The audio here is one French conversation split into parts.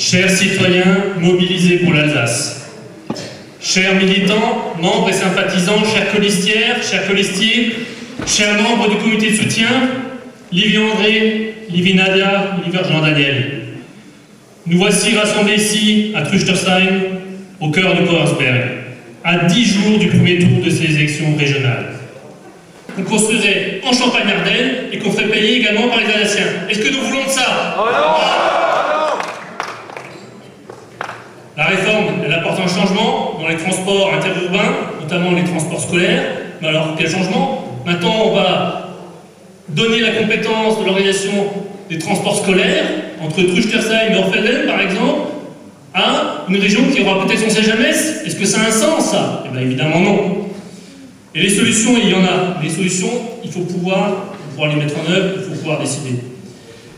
Chers citoyens mobilisés pour l'Alsace, chers militants, membres et sympathisants, chers colistières, chers colistiers, chers membres du comité de soutien, Livy André, Livy Nadia, Livy Jean Daniel. Nous voici rassemblés ici, à Trüchtersheim, au cœur de Korsberg, à 10 jours du premier tour de ces élections régionales. Qu'on construirait en Champagne-Ardenne et qu'on ferait payer également par les Alsaciens. Est-ce que nous voulons de ça? Oh non! La réforme, elle apporte un changement dans les transports interurbains, notamment les transports scolaires. Mais alors, quel changement? Maintenant, on va donner la compétence de l'organisation des transports scolaires entre Trüchtersheim et Orfelden, par exemple, à une région qui aura peut-être son siège à Metz. Est-ce que ça a un sens, ça? Eh bien, évidemment non. Et les solutions, il y en a. Les solutions, il faut pouvoir les mettre en œuvre, il faut pouvoir décider.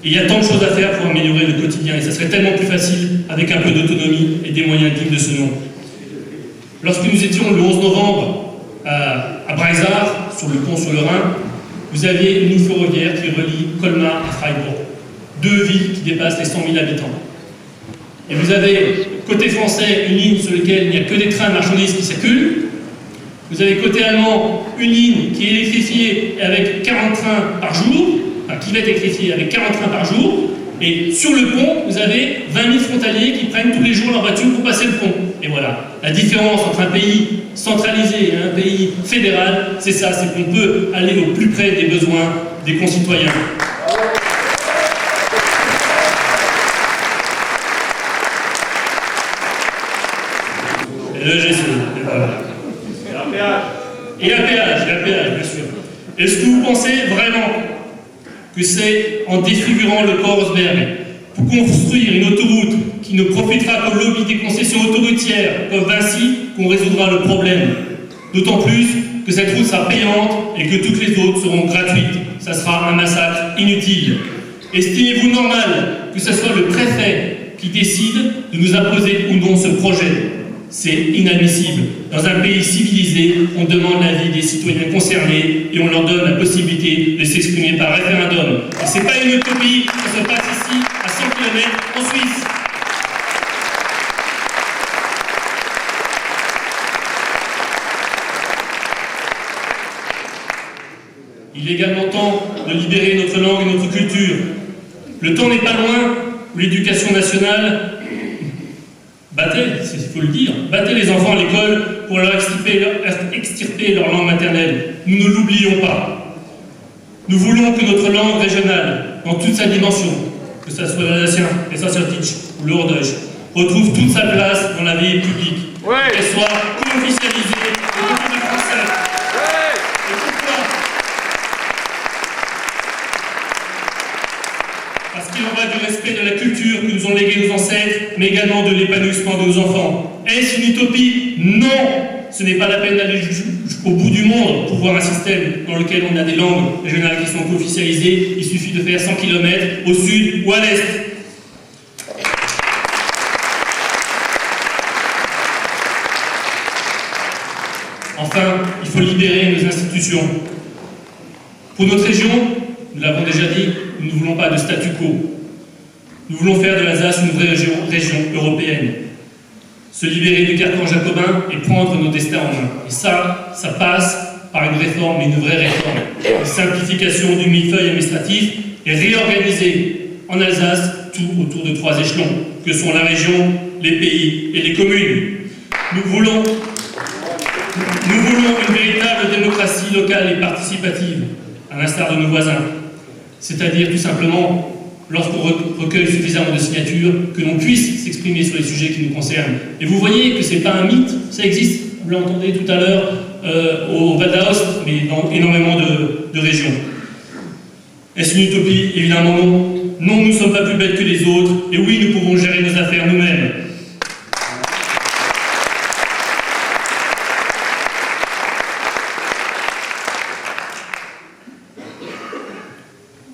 Et il y a tant de choses à faire pour améliorer le quotidien, et ça serait tellement plus facile avec un peu d'autonomie et des moyens dignes de ce nom. Lorsque nous étions le 11 novembre à Breisach, sur le pont sur le Rhin, vous aviez une ligne ferroviaire qui relie Colmar à Freiburg. 2 villes qui dépassent les 100 000 habitants. Et vous avez, côté français, une ligne sur laquelle il n'y a que des trains de marchandises qui circulent. Vous avez côté allemand une ligne qui est électrifiée avec 40 trains par jour, enfin qui va être électrifiée avec 40 trains par jour, et sur le pont, vous avez 20 000 frontaliers qui prennent tous les jours leur voiture pour passer le pont. Et voilà, la différence entre un pays centralisé et un pays fédéral, c'est ça, c'est qu'on peut aller au plus près des besoins des concitoyens. Et le GSE, et voilà. Et un péage, bien sûr. Est-ce que vous pensez vraiment que c'est en défigurant le Korsberg pour construire une autoroute qui ne profitera qu'au lobby des concessions autoroutières comme Vinci qu'on résoudra le problème? D'autant plus que cette route sera payante et que toutes les autres seront gratuites. Ça sera un massacre inutile. Estimez-vous normal que ce soit le préfet qui décide de nous imposer ou non ce projet? C'est inadmissible. Dans un pays civilisé, on demande l'avis des citoyens concernés et on leur donne la possibilité de s'exprimer par référendum. Et c'est pas une utopie, ça se passe ici, à 100 km en Suisse. Il est également temps de libérer notre langue et notre culture. Le temps n'est pas loin où l'éducation nationale battez, il faut le dire, battez les enfants à l'école pour leur extirper leur langue maternelle. Nous ne l'oublions pas. Nous voulons que notre langue régionale, dans toute sa dimension, que ce soit l'alsacien, les Sacertich ou le Hochdeutsch, retrouve toute sa place dans la vie publique. Ouais. Qu'elle soit co-officialisée au côté des Français. Ouais. Et pourquoi? Parce qu'il en va du respect de la culture que nous ont légué nos ancêtres, mais également de l'épanouissement de nos enfants. Est-ce une utopie? Non! Ce n'est pas la peine d'aller jusqu'au bout du monde pour voir un système dans lequel on a des langues régionales qui sont co-officialisées. Il suffit de faire 100 km au sud ou à l'est. Enfin, il faut libérer nos institutions. Pour notre région, nous l'avons déjà dit, nous ne voulons pas de statu quo. Nous voulons faire de l'Alsace une vraie région européenne. Se libérer du carcan jacobin et prendre nos destins en main. Et ça passe par une réforme, mais une vraie réforme. Une simplification du millefeuille administratif et réorganiser en Alsace tout autour de 3 échelons, que sont la région, les pays et les communes. Nous voulons une véritable démocratie locale et participative, à l'instar de nos voisins. C'est-à-dire tout simplement, lorsqu'on recueille suffisamment de signatures, que l'on puisse s'exprimer sur les sujets qui nous concernent. Et vous voyez que ce n'est pas un mythe, ça existe, vous l'entendez tout à l'heure au Val d'Aoste, mais dans énormément de régions. Est-ce une utopie? Évidemment non. Non, nous ne sommes pas plus bêtes que les autres, et oui, nous pouvons gérer nos affaires nous-mêmes.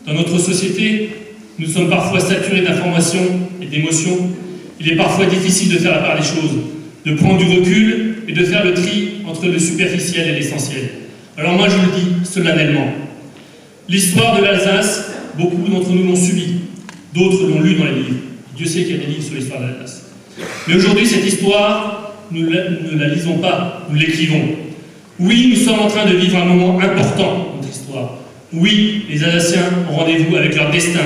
Dans notre société, nous sommes parfois saturés d'informations et d'émotions. Il est parfois difficile de faire la part des choses, de prendre du recul et de faire le tri entre le superficiel et l'essentiel. Alors moi je le dis solennellement. L'histoire de l'Alsace, beaucoup d'entre nous l'ont subie, d'autres l'ont lu dans les livres. Dieu sait qu'il y a des livres sur l'histoire de l'Alsace. Mais aujourd'hui, cette histoire, nous ne la lisons pas, nous l'écrivons. Oui, nous sommes en train de vivre un moment important dans notre histoire. Oui, les Alsaciens ont rendez-vous avec leur destin.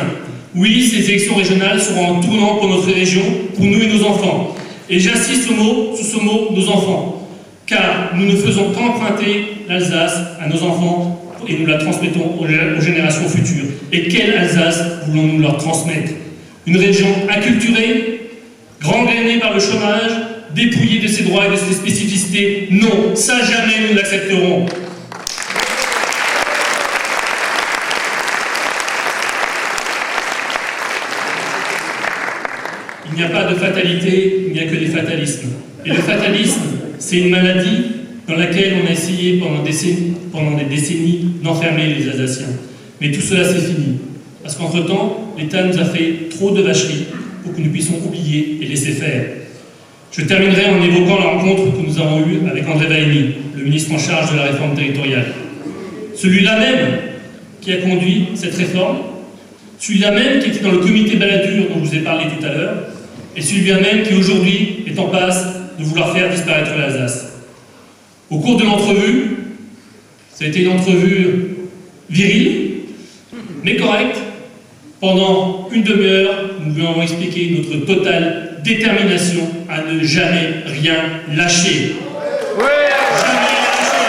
Oui, ces élections régionales seront un tournant pour notre région, pour nous et nos enfants. Et j'insiste sur ce mot, nos enfants. Car nous ne faisons qu'emprunter l'Alsace à nos enfants et nous la transmettons aux générations futures. Et quelle Alsace voulons-nous leur transmettre? Une région acculturée, gangrénée par le chômage, dépouillée de ses droits et de ses spécificités? Non, ça jamais nous l'accepterons. Il n'y a pas de fatalité, il n'y a que des fatalismes. Et le fatalisme, c'est une maladie dans laquelle on a essayé pendant des décennies d'enfermer les Alsaciens. Mais tout cela, c'est fini. Parce qu'entre-temps, l'État nous a fait trop de vacheries pour que nous puissions oublier et laisser faire. Je terminerai en évoquant la rencontre que nous avons eue avec André Vallini, le ministre en charge de la réforme territoriale. Celui-là même qui a conduit cette réforme, celui-là même qui était dans le comité Balladur dont je vous ai parlé tout à l'heure, et celui-là même qui aujourd'hui est en passe de vouloir faire disparaître l'Alsace. Au cours de l'entrevue, ça a été une entrevue virile, mais correcte. Pendant une demi-heure, nous lui avons expliqué notre totale détermination à ne jamais rien lâcher. Jamais rien lâcher.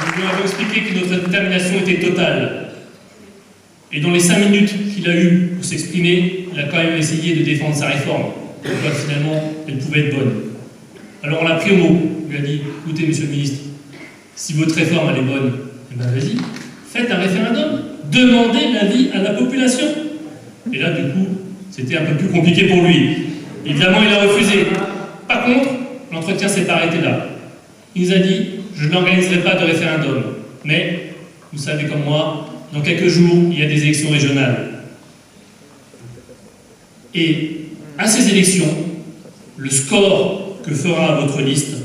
Nous lui avons expliqué que notre détermination était totale. Et dans les 5 minutes qu'il a eues pour s'exprimer, il a quand même essayé de défendre sa réforme. Donc finalement, elle pouvait être bonne. Alors on l'a pris au mot. On lui a dit, écoutez, monsieur le ministre, si votre réforme elle est bonne, eh ben vas-y, faites un référendum. Demandez l'avis à la population. Et là, du coup, c'était un peu plus compliqué pour lui. Évidemment, il a refusé. Par contre, l'entretien s'est pas arrêté là. Il nous a dit, je n'organiserai pas de référendum. Mais, vous savez comme moi, dans quelques jours, il y a des élections régionales. Et à ces élections, le score que fera votre liste,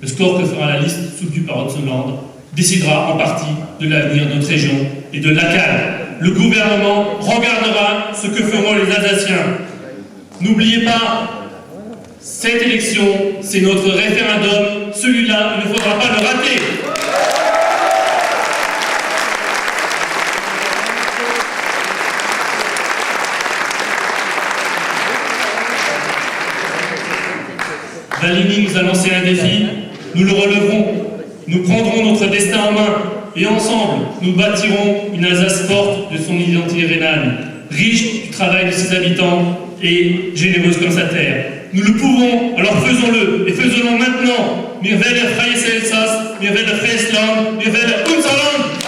le score que fera la liste soutenue par Hotzenland, décidera en partie de l'avenir de notre région et de l'ACAL. Le gouvernement regardera ce que feront les Alsaciens. N'oubliez pas, cette élection, c'est notre référendum. Celui-là, il ne faudra pas le rater. Vallini nous a lancé un défi, nous le releverons, nous prendrons notre destin en main et ensemble, nous bâtirons une Alsace forte de son identité rhénane, riche du travail de ses habitants et généreuse comme sa terre. Nous le pouvons, alors faisons-le et faisons-le maintenant. Wir werden freies Elsass, wir werden freies Land, wir werden unser Land.